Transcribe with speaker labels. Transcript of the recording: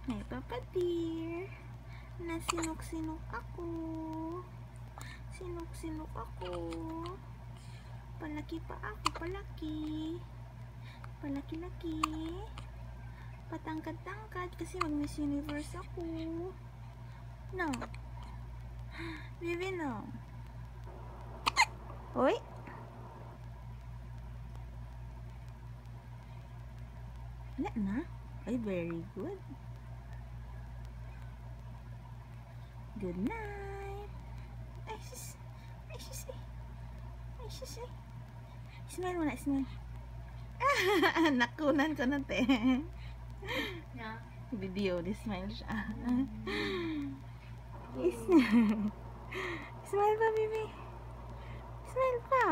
Speaker 1: May papatir. Nasinok-sinok ako. Sinok-sinok ako. Palaki pa ako, palaki. Palaki-laki. Patangkad-tangkad kasi mag-Miss Universe ako. No. Baby, no. Hoy. Wala na. Ay, very good. Good night. Ay, sis. Ay, sis. Ay, sis. Smile mo na, smile. Nakunan ko na, te.
Speaker 2: Yeah.
Speaker 1: Video, di smile siya. Smile pa, baby. Smile pa.